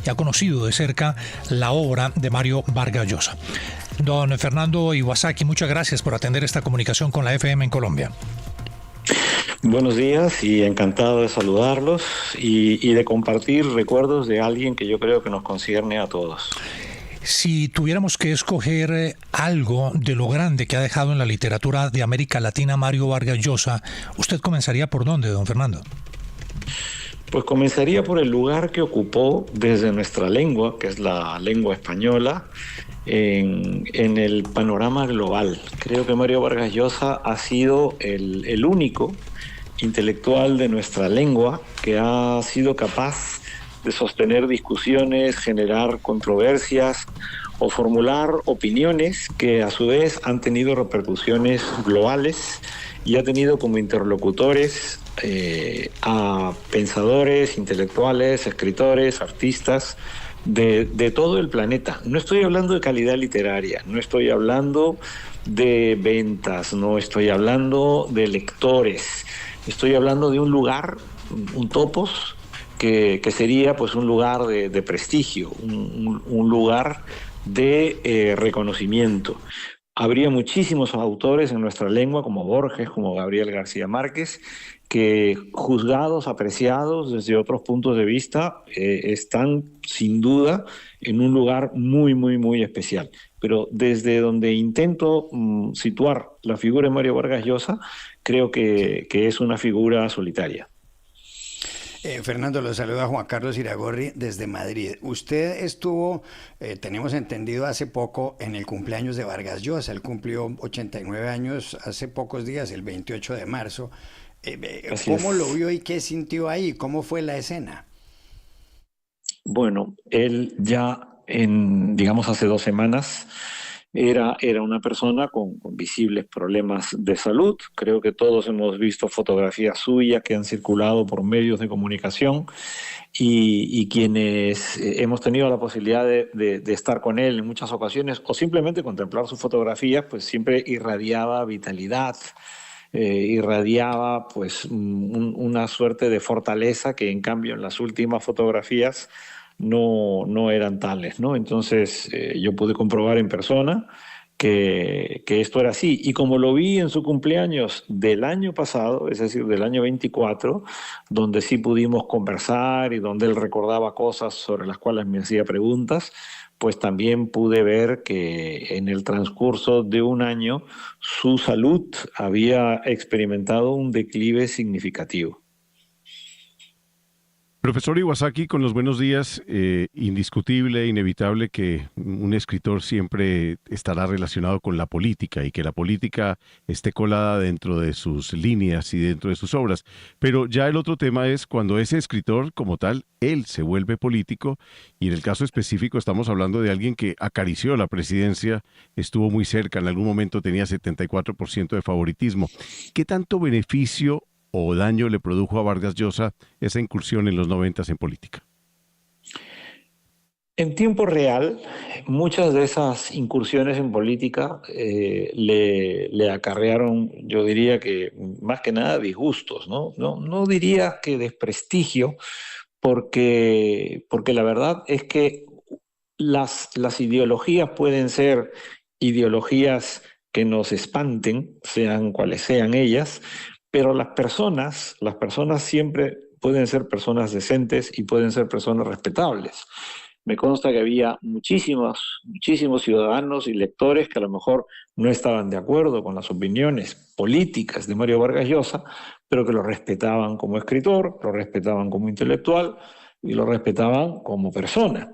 y ha conocido de cerca la obra de Mario Vargas Llosa. Don Fernando Iwasaki, muchas gracias por atender esta comunicación con la FM en Colombia. Buenos días y encantado de saludarlos y de compartir recuerdos de alguien que yo creo que nos concierne a todos. Si tuviéramos que escoger algo de lo grande que ha dejado en la literatura de América Latina Mario Vargas Llosa, ¿usted comenzaría por dónde, don Fernando? Pues comenzaría por el lugar que ocupó desde nuestra lengua, que es la lengua española, en el panorama global. Creo que Mario Vargas Llosa ha sido el único intelectual de nuestra lengua que ha sido capaz de sostener discusiones, generar controversias o formular opiniones que a su vez han tenido repercusiones globales y ha tenido como interlocutores a pensadores, intelectuales, escritores, artistas de todo el planeta. No estoy hablando de calidad literaria, no estoy hablando de ventas, no estoy hablando de lectores, estoy hablando de un lugar, un topos, que sería pues un lugar de prestigio, un lugar de reconocimiento. Habría muchísimos autores en nuestra lengua, como Borges, como Gabriel García Márquez, que juzgados, apreciados desde otros puntos de vista, están sin duda en un lugar muy, muy, muy especial. Pero desde donde intento situar la figura de Mario Vargas Llosa, creo que es una figura solitaria. Fernando, lo saluda Juan Carlos Iragorri desde Madrid. Usted estuvo, tenemos entendido, hace poco en el cumpleaños de Vargas Llosa. Él cumplió 89 años hace pocos días, el 28 de marzo. ¿Cómo lo vio y qué sintió ahí? ¿Cómo fue la escena? Bueno, él ya, digamos, hace 2 semanas era una persona con visibles problemas de salud. Creo que todos hemos visto fotografías suyas que han circulado por medios de comunicación y quienes hemos tenido la posibilidad de estar con él en muchas ocasiones o simplemente contemplar sus fotografías, pues siempre irradiaba vitalidad. Irradiaba pues una suerte de fortaleza que en cambio en las últimas fotografías no eran tales, ¿no? Entonces yo pude comprobar en persona que esto era así. Y como lo vi en su cumpleaños del año pasado, es decir, del año 24, donde sí pudimos conversar y donde él recordaba cosas sobre las cuales me hacía preguntas, pues también pude ver que en el transcurso de un año su salud había experimentado un declive significativo. Profesor Iwasaki, con los buenos días, indiscutible, inevitable que un escritor siempre estará relacionado con la política y que la política esté colada dentro de sus líneas y dentro de sus obras. Pero ya el otro tema es cuando ese escritor como tal, él se vuelve político y en el caso específico estamos hablando de alguien que acarició la presidencia, estuvo muy cerca, en algún momento tenía 74% de favoritismo. ¿Qué tanto beneficio o daño le produjo a Vargas Llosa esa incursión en los 90s en política? En tiempo real, muchas de esas incursiones en política le acarrearon, yo diría que más que nada disgustos, ¿no? No diría que desprestigio, porque la verdad es que las ideologías pueden ser ideologías que nos espanten, sean cuales sean ellas, pero las personas siempre pueden ser personas decentes y pueden ser personas respetables. Me consta que había muchísimos ciudadanos y lectores que a lo mejor no estaban de acuerdo con las opiniones políticas de Mario Vargas Llosa, pero que lo respetaban como escritor, lo respetaban como intelectual y lo respetaban como persona.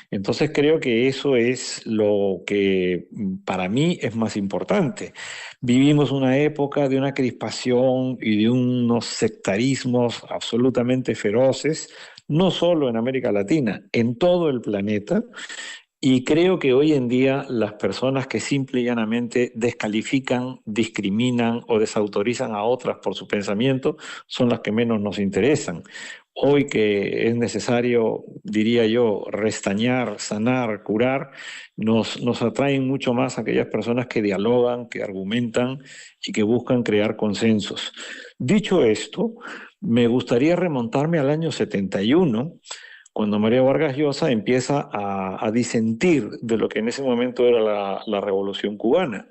Entonces creo que eso es lo que para mí es más importante. Vivimos una época de una crispación y de unos sectarismos absolutamente feroces, no solo en América Latina, en todo el planeta, y creo que hoy en día las personas que simple y llanamente descalifican, discriminan o desautorizan a otras por su pensamiento son las que menos nos interesan. Hoy que es necesario, diría yo, restañar, sanar, curar, nos atraen mucho más aquellas personas que dialogan, que argumentan y que buscan crear consensos. Dicho esto, me gustaría remontarme al año 71, cuando Mario Vargas Llosa empieza a disentir de lo que en ese momento era la Revolución Cubana.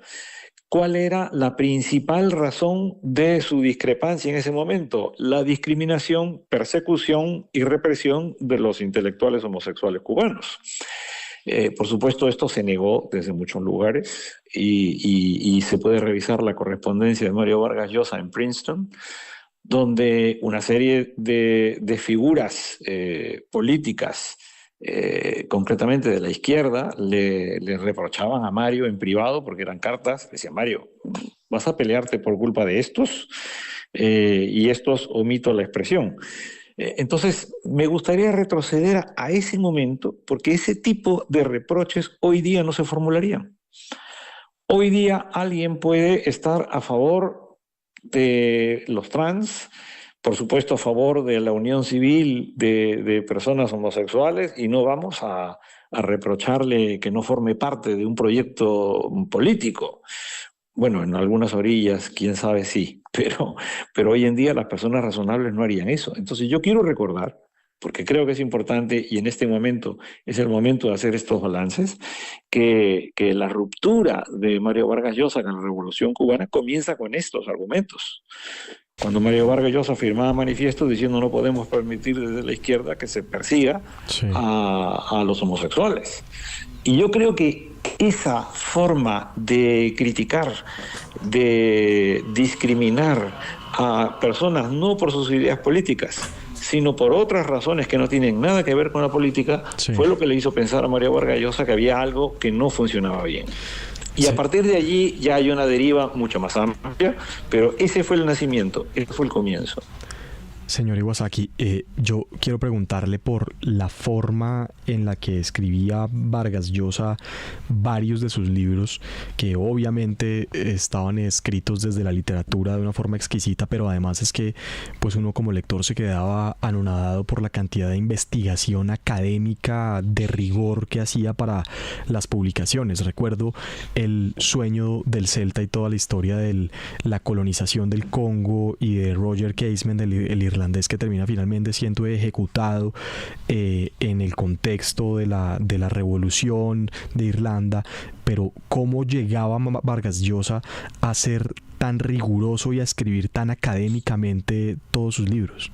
¿Cuál era la principal razón de su discrepancia en ese momento? La discriminación, persecución y represión de los intelectuales homosexuales cubanos. Por supuesto, esto se negó desde muchos lugares y se puede revisar la correspondencia de Mario Vargas Llosa en Princeton, donde una serie de figuras políticas, concretamente de la izquierda, le reprochaban a Mario en privado, porque eran cartas, decían: Mario, ¿vas a pelearte por culpa de estos? Y estos, omito la expresión. Entonces, me gustaría retroceder a ese momento, porque ese tipo de reproches hoy día no se formularían. Hoy día alguien puede estar a favor de los trans, por supuesto a favor de la unión civil de personas homosexuales, y no vamos a reprocharle que no forme parte de un proyecto político. Bueno, en algunas orillas, quién sabe sí, pero hoy en día las personas razonables no harían eso. Entonces yo quiero recordar, porque creo que es importante y en este momento es el momento de hacer estos balances, que la ruptura de Mario Vargas Llosa con la Revolución Cubana comienza con estos argumentos. Cuando Mario Vargas Llosa firmaba manifiestos diciendo: no podemos permitir desde la izquierda que se persiga a los homosexuales. Y yo creo que esa forma de criticar, de discriminar a personas no por sus ideas políticas, sino por otras razones que no tienen nada que ver con la política, fue lo que le hizo pensar a Mario Vargas Llosa que había algo que no funcionaba bien. Y a partir de allí ya hay una deriva mucho más amplia, pero ese fue el nacimiento, ese fue el comienzo. Señor Iwasaki, yo quiero preguntarle por la forma en la que escribía Vargas Llosa varios de sus libros, que obviamente estaban escritos desde la literatura de una forma exquisita, pero además es que pues uno como lector se quedaba anonadado por la cantidad de investigación académica de rigor que hacía para las publicaciones. Recuerdo El sueño del Celta y toda la historia de la colonización del Congo, y de Roger Casement, el irlandés que termina finalmente siendo ejecutado en el contexto de la revolución de Irlanda. Pero ¿cómo llegaba Vargas Llosa a ser tan riguroso y a escribir tan académicamente todos sus libros?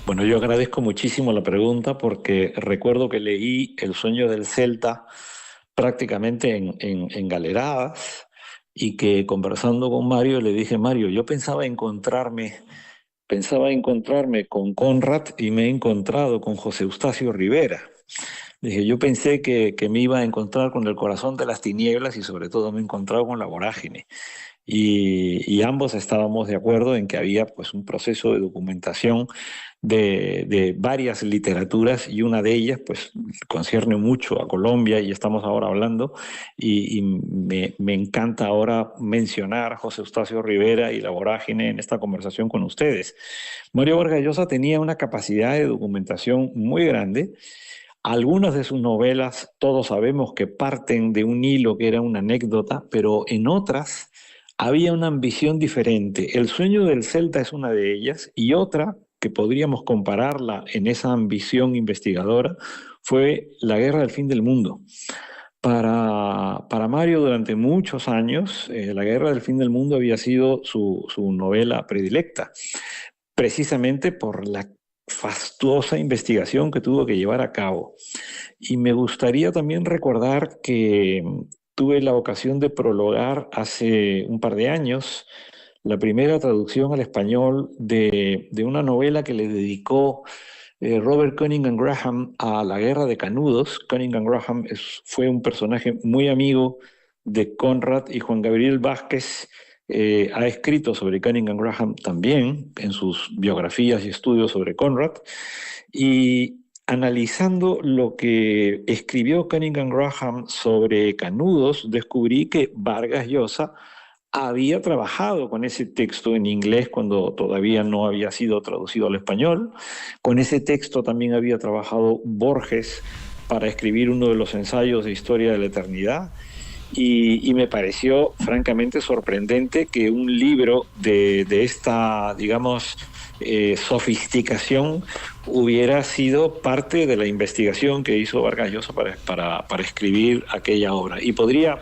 Bueno, yo agradezco muchísimo la pregunta, porque recuerdo que leí El sueño del Celta prácticamente en galeradas, y que conversando con Mario le dije: Mario, yo pensaba encontrarme con Conrad y me he encontrado con José Eustacio Rivera. Dije, yo pensé que me iba a encontrar con El corazón de las tinieblas, y sobre todo me he encontrado con La vorágine. Y ambos estábamos de acuerdo en que había pues un proceso de documentación de varias literaturas, y una de ellas pues concierne mucho a Colombia, y estamos ahora hablando, y me encanta ahora mencionar a José Eustacio Rivera y La vorágine en esta conversación con ustedes. Mario Vargas Llosa tenía una capacidad de documentación muy grande. Algunas de sus novelas todos sabemos que parten de un hilo que era una anécdota, pero en otras había una ambición diferente. El sueño del Celta es una de ellas, y otra que podríamos compararla en esa ambición investigadora fue La guerra del fin del mundo. Para Mario, durante muchos años, La guerra del fin del mundo había sido su novela predilecta, precisamente por la fastuosa investigación que tuvo que llevar a cabo. Y me gustaría también recordar que tuve la ocasión de prologar hace un par de años la primera traducción al español de una novela que le dedicó Robert Cunningham Graham a la Guerra de Canudos. Cunningham Graham fue un personaje muy amigo de Conrad, y Juan Gabriel Vázquez ha escrito sobre Cunningham Graham también en sus biografías y estudios sobre Conrad. Y analizando lo que escribió Cunningham Graham sobre Canudos, descubrí que Vargas Llosa había trabajado con ese texto en inglés cuando todavía no había sido traducido al español. Con ese texto también había trabajado Borges para escribir uno de los ensayos de Historia de la Eternidad. y me pareció francamente sorprendente que un libro de esta, digamos, sofisticación hubiera sido parte de la investigación que hizo Vargas Llosa para escribir aquella obra. Y podría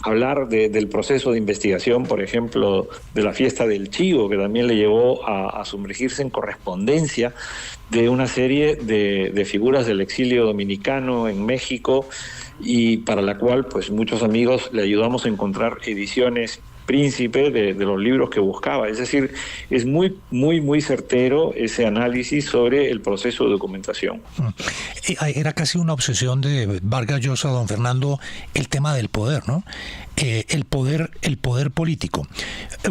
hablar del proceso de investigación, por ejemplo, de la fiesta del Chivo, que también le llevó a sumergirse en correspondencia de una serie de figuras del exilio dominicano en México, y para la cual pues muchos amigos le ayudamos a encontrar ediciones príncipe de los libros que buscaba. Es decir, es muy certero ese análisis sobre el proceso de documentación. Era casi una obsesión de Vargas Llosa, don Fernando, el tema del poder, ¿no? El poder político.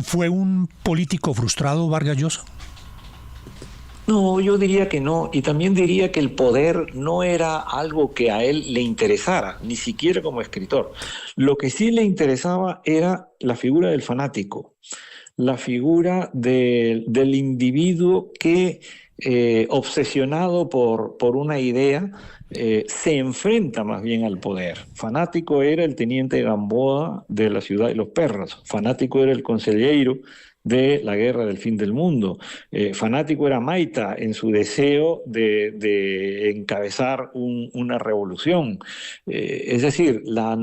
¿Fue un político frustrado Vargas Llosa? No, yo diría que no, y también diría que el poder no era algo que a él le interesara, ni siquiera como escritor. Lo que sí le interesaba era la figura del fanático, la figura del individuo que, obsesionado por una idea, se enfrenta más bien al poder. Fanático era el teniente Gamboa de la Ciudad de los Perros, fanático era el consejero de la guerra del fin del mundo. Fanático era Maita en su deseo de encabezar una revolución. Es decir, la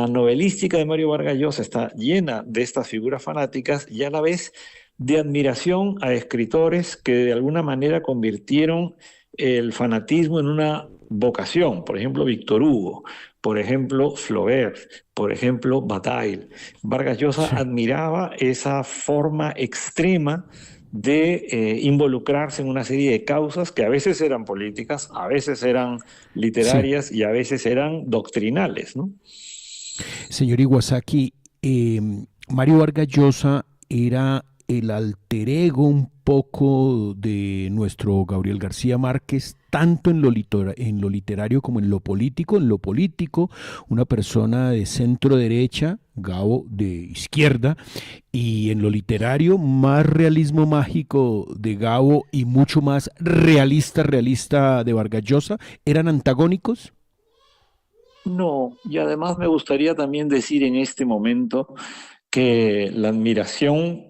novelística de Mario Vargas Llosa está llena de estas figuras fanáticas y a la vez de admiración a escritores que de alguna manera convirtieron el fanatismo en una vocación. Por ejemplo, Víctor Hugo, por ejemplo, Flaubert, por ejemplo, Bataille. Vargas Llosa admiraba esa forma extrema de involucrarse en una serie de causas que a veces eran políticas, a veces eran literarias y a veces eran doctrinales, ¿no? Señor Iwasaki, Mario Vargas Llosa era el alter ego un poco de nuestro Gabriel García Márquez, tanto en lo literario como en lo político. En lo político, una persona de centro derecha, Gabo de izquierda, y en lo literario, más realismo mágico de Gabo y mucho más realista de Vargas Llosa. ¿Eran antagónicos? No, y además me gustaría también decir en este momento que la admiración,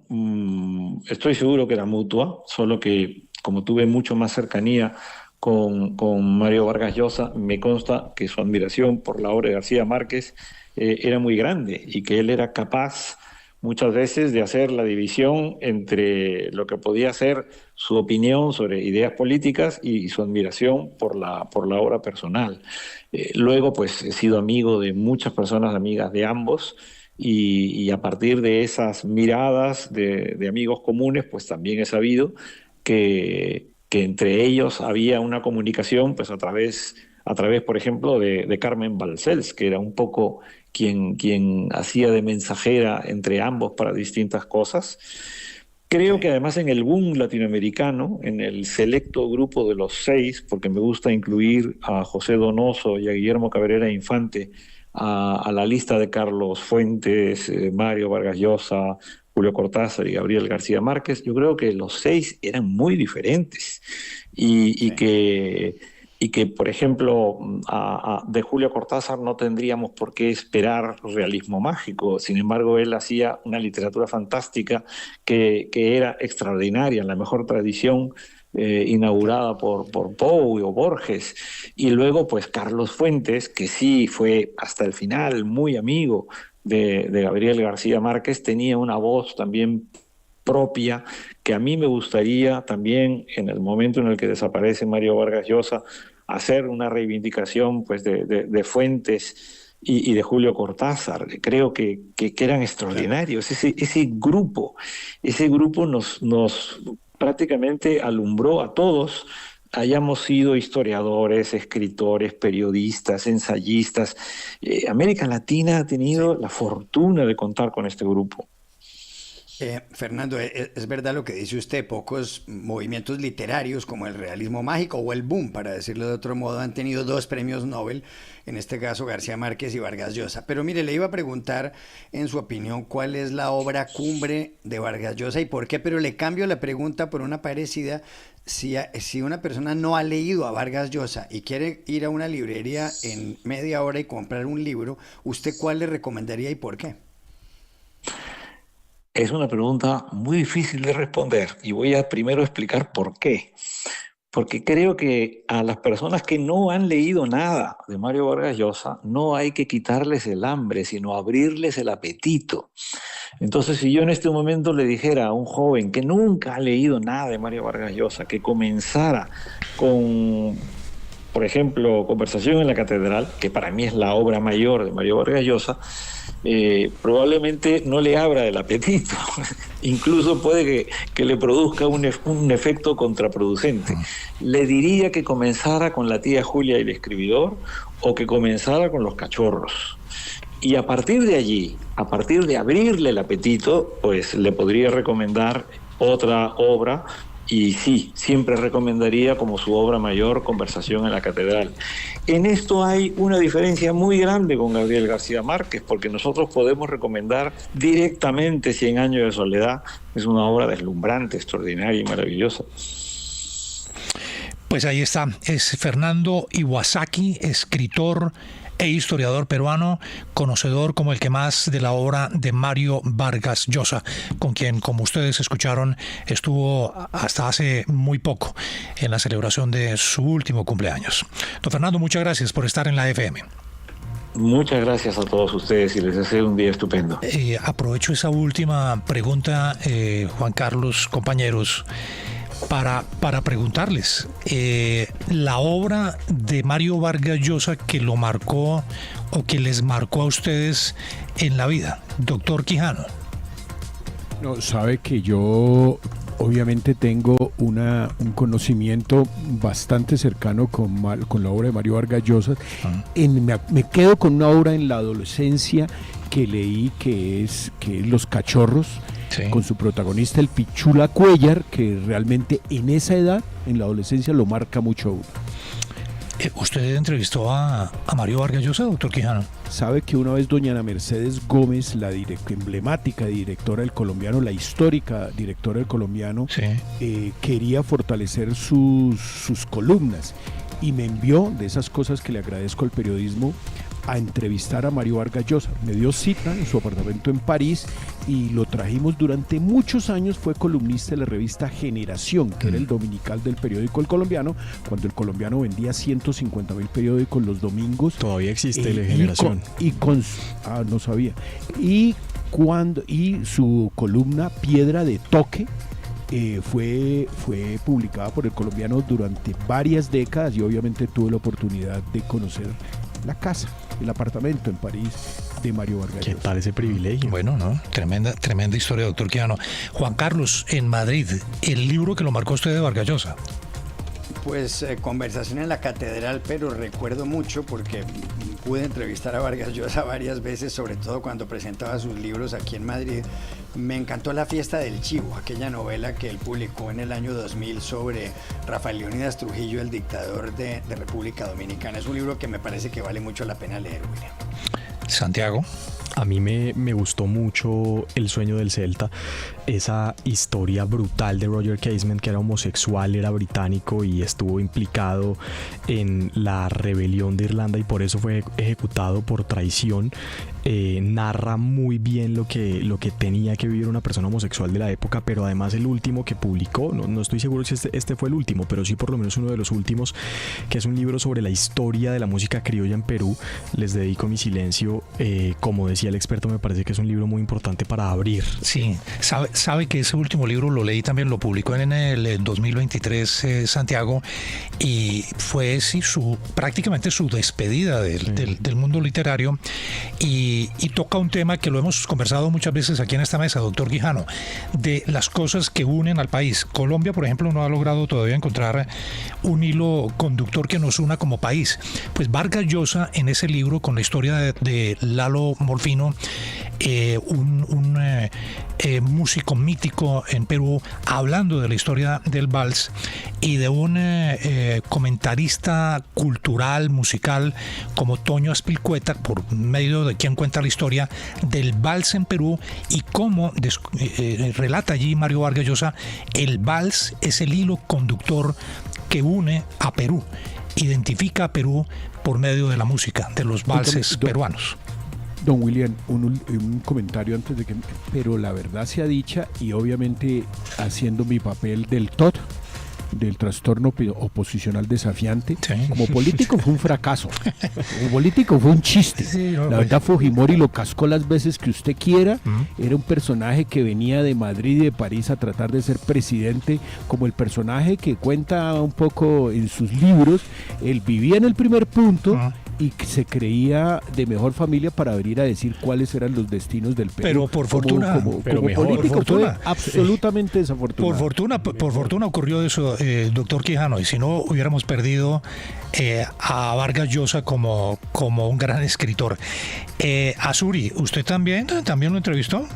estoy seguro que era mutua, solo que como tuve mucho más cercanía con Mario Vargas Llosa, me consta que su admiración por la obra de García Márquez era muy grande y que él era capaz muchas veces de hacer la división entre lo que podía ser su opinión sobre ideas políticas y su admiración por la obra personal. Luego, pues he sido amigo de muchas personas amigas de ambos, y a partir de esas miradas de amigos comunes, pues también he sabido que entre ellos había una comunicación pues a través, por ejemplo, de Carmen Balcells, que era un poco quien hacía de mensajera entre ambos para distintas cosas. Creo que además en el boom latinoamericano, en el selecto grupo de los 6, porque me gusta incluir a José Donoso y a Guillermo Cabrera Infante, a la lista de Carlos Fuentes, Mario Vargas Llosa, Julio Cortázar y Gabriel García Márquez, yo creo que los 6 eran muy diferentes y que, por ejemplo, de Julio Cortázar no tendríamos por qué esperar realismo mágico. Sin embargo, él hacía una literatura fantástica que era extraordinaria, en la mejor tradición inaugurada por Poe o Borges. Y luego, pues, Carlos Fuentes, que sí fue hasta el final muy amigo de Gabriel García Márquez, tenía una voz también propia que a mí me gustaría también, en el momento en el que desaparece Mario Vargas Llosa, hacer una reivindicación pues de Fuentes y de Julio Cortázar. Creo que eran extraordinarios. Ese grupo nos prácticamente alumbró a todos, hayamos sido historiadores, escritores, periodistas, ensayistas. América Latina ha tenido la fortuna de contar con este grupo. Fernando, es verdad lo que dice usted, pocos movimientos literarios como el realismo mágico o el boom, para decirlo de otro modo, han tenido 2 premios Nobel, en este caso García Márquez y Vargas Llosa. Pero mire, le iba a preguntar, en su opinión, cuál es la obra cumbre de Vargas Llosa y por qué, pero le cambio la pregunta por una parecida. Si una persona no ha leído a Vargas Llosa y quiere ir a una librería en media hora y comprar un libro, ¿usted cuál le recomendaría y por qué? Es una pregunta muy difícil de responder y voy a primero explicar por qué. Porque creo que a las personas que no han leído nada de Mario Vargas Llosa no hay que quitarles el hambre, sino abrirles el apetito. Entonces, si yo en este momento le dijera a un joven que nunca ha leído nada de Mario Vargas Llosa, que comenzara con, por ejemplo, Conversación en la Catedral, que para mí es la obra mayor de Mario Vargas Llosa, probablemente no le abra el apetito. Incluso puede que le produzca un efecto contraproducente. Le diría que comenzara con La tía Julia y el escribidor o que comenzara con Los cachorros. Y a partir de allí, a partir de abrirle el apetito, pues le podría recomendar otra obra. Y sí, siempre recomendaría como su obra mayor Conversación en la Catedral. En esto hay una diferencia muy grande con Gabriel García Márquez, porque nosotros podemos recomendar directamente 100 años de soledad. Es una obra deslumbrante, extraordinaria y maravillosa. Pues ahí está, es Fernando Iwasaki, escritor e historiador peruano, conocedor como el que más de la obra de Mario Vargas Llosa, con quien, como ustedes escucharon, estuvo hasta hace muy poco en la celebración de su último cumpleaños. Don Fernando, muchas gracias por estar en la FM. Muchas gracias a todos ustedes y les deseo un día estupendo. Aprovecho esa última pregunta, Juan Carlos, compañeros, para preguntarles, la obra de Mario Vargas Llosa que lo marcó o que les marcó a ustedes en la vida, doctor Quijano. No, sabe que yo obviamente tengo un conocimiento bastante cercano con la obra de Mario Vargas Llosa. Me quedo con una obra en la adolescencia que leí que es Los cachorros. Sí. Con su protagonista el Pichula Cuéllar, que realmente en esa edad, en la adolescencia, lo marca mucho a uno. ¿Usted entrevistó a Mario Vargas Llosa, doctor Quijano? Sabe que una vez doña Ana Mercedes Gómez, la emblemática directora del Colombiano, la histórica directora del Colombiano, sí, quería fortalecer sus columnas y me envió, de esas cosas que le agradezco al periodismo, a entrevistar a Mario Vargas Llosa. Me dio cita en su apartamento en París y lo trajimos durante muchos años. Fue columnista de la revista Generación, que era el dominical del periódico El Colombiano, cuando El Colombiano vendía 150,000 periódicos los domingos. Todavía existe la Generación. No sabía. Y su columna Piedra de Toque fue publicada por El Colombiano durante varias décadas y obviamente tuve la oportunidad de conocer la casa, el apartamento en París de Mario Vargas Llosa. ¿Qué tal ese privilegio? Bueno, ¿no? Tremenda historia, doctor Quijano. Juan Carlos, en Madrid, el libro que lo marcó usted de Vargas Llosa. Pues Conversación en la Catedral, pero recuerdo mucho porque pude entrevistar a Vargas Llosa varias veces, sobre todo cuando presentaba sus libros aquí en Madrid. Me encantó La Fiesta del Chivo, aquella novela que él publicó en el año 2000 sobre Rafael Leónidas Trujillo, el dictador de República Dominicana. Es un libro que me parece que vale mucho la pena leer, William. Santiago. A mí me gustó mucho El sueño del Celta, esa historia brutal de Roger Casement, que era homosexual, era británico y estuvo implicado en la rebelión de Irlanda y por eso fue ejecutado por traición. Narra muy bien lo que tenía que vivir una persona homosexual de la época, pero además el último que publicó, no estoy seguro si este fue el último, pero sí por lo menos uno de los últimos, que es un libro sobre la historia de la música criolla en Perú. Les dedico mi silencio. Como decía el experto, me parece que es un libro muy importante para abrir. Sí, sabe que ese último libro lo leí también, lo publicó en el 2023 Santiago, y fue prácticamente su despedida del mundo literario, y toca un tema que lo hemos conversado muchas veces aquí en esta mesa, doctor Quijano, de las cosas que unen al país. Colombia, por ejemplo, no ha logrado todavía encontrar un hilo conductor que nos una como país. Pues Vargas Llosa, en ese libro, con la historia de Lalo Molfino, un músico mítico en Perú, hablando de la historia del vals, y de un comentarista cultural, musical, como Toño Aspilcueta, por medio de quien cuenta la historia del vals en Perú, y cómo relata allí Mario Vargas Llosa, el vals es el hilo conductor que une a Perú, identifica a Perú por medio de la música, de los valses peruanos. Don William, un comentario antes de que... Pero la verdad sea dicha, y obviamente haciendo mi papel del TOD, del trastorno oposicional desafiante, sí. Como político fue un fracaso, como político fue un chiste, sí, no, la verdad Fujimori lo cascó las veces que usted quiera, era un personaje que venía de Madrid y de París a tratar de ser presidente, como el personaje que cuenta un poco en sus libros. Él vivía en el primer punto y se creía de mejor familia para venir a decir cuáles eran los destinos del Perú. Pero por fortuna, como político fue absolutamente desafortunado. Por fortuna ocurrió eso, doctor Quijano, y si no hubiéramos perdido a Vargas Llosa como un gran escritor. Azuri, ¿usted también lo entrevistó?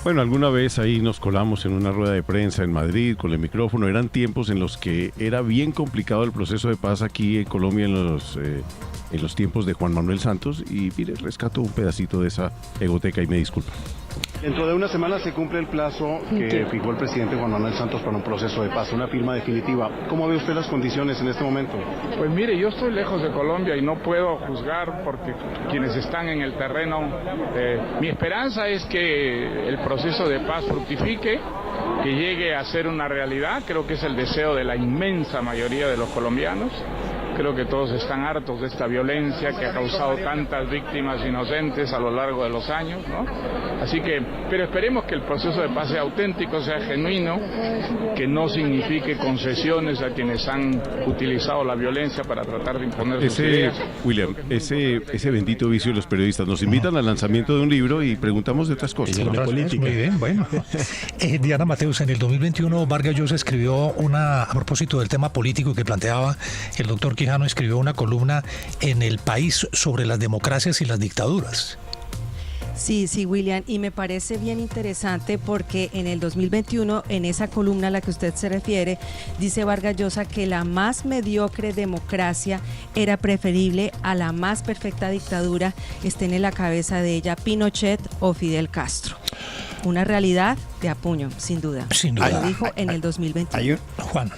Bueno, alguna vez ahí nos colamos en una rueda de prensa en Madrid con el micrófono. Eran tiempos en los que era bien complicado el proceso de paz aquí en Colombia en los tiempos de Juan Manuel Santos, y mire, rescato un pedacito de esa egoteca y me disculpa. Dentro de una semana se cumple el plazo que fijó el presidente Juan Manuel Santos para un proceso de paz, una firma definitiva. ¿Cómo ve usted las condiciones en este momento? Pues mire, yo estoy lejos de Colombia y no puedo juzgar porque quienes están en el terreno, mi esperanza es que el proceso de paz fructifique, que llegue a ser una realidad. Creo que es el deseo de la inmensa mayoría de los colombianos. Creo que todos están hartos de esta violencia que ha causado tantas víctimas inocentes a lo largo de los años, ¿no? Así que, pero esperemos que el proceso de paz sea auténtico, sea genuino, que no signifique concesiones a quienes han utilizado la violencia para tratar de imponer sus ideas. William, ese bendito vicio de los periodistas. Nos invitan al lanzamiento de un libro y preguntamos de otras cosas. Muy bien, bueno. Diana Mateus, en el 2021 Vargas Llosa escribió a propósito del tema político que planteaba el doctor Quijano, escribió una columna en El País sobre las democracias y las dictaduras. Sí, William, y me parece bien interesante porque en el 2021, en esa columna a la que usted se refiere, dice Vargas Llosa que la más mediocre democracia era preferible a la más perfecta dictadura, estén en la cabeza de ella Pinochet o Fidel Castro. Una realidad de a puño, sin duda. Sin duda. Lo dijo en el 2021. Juan.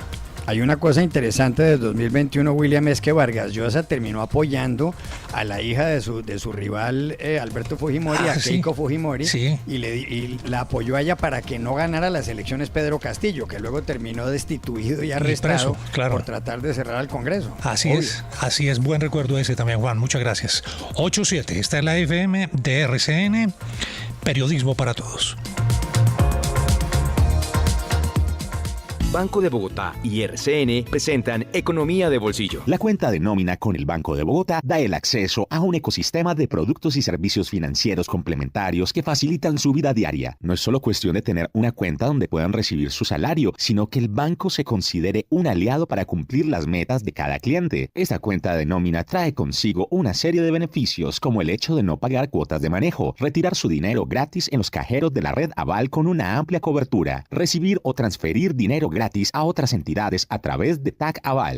Hay una cosa interesante del 2021, William, es que Vargas Llosa terminó apoyando a la hija de su rival Alberto Fujimori, a Keiko Fujimori, sí. y la apoyó a ella para que no ganara las elecciones Pedro Castillo, que luego terminó destituido y arrestado preso, claro, por tratar de cerrar al Congreso. Así es, buen recuerdo ese también, Juan, muchas gracias. 8-7, esta es la FM de RCN, Periodismo para Todos. Banco de Bogotá y RCN presentan Economía de Bolsillo. La cuenta de nómina con el Banco de Bogotá da el acceso a un ecosistema de productos y servicios financieros complementarios que facilitan su vida diaria. No es solo cuestión de tener una cuenta donde puedan recibir su salario, sino que el banco se considere un aliado para cumplir las metas de cada cliente. Esta cuenta de nómina trae consigo una serie de beneficios, como el hecho de no pagar cuotas de manejo, retirar su dinero gratis en los cajeros de la red Aval con una amplia cobertura, recibir o transferir dinero gratis a otras entidades a través de TAC Aval.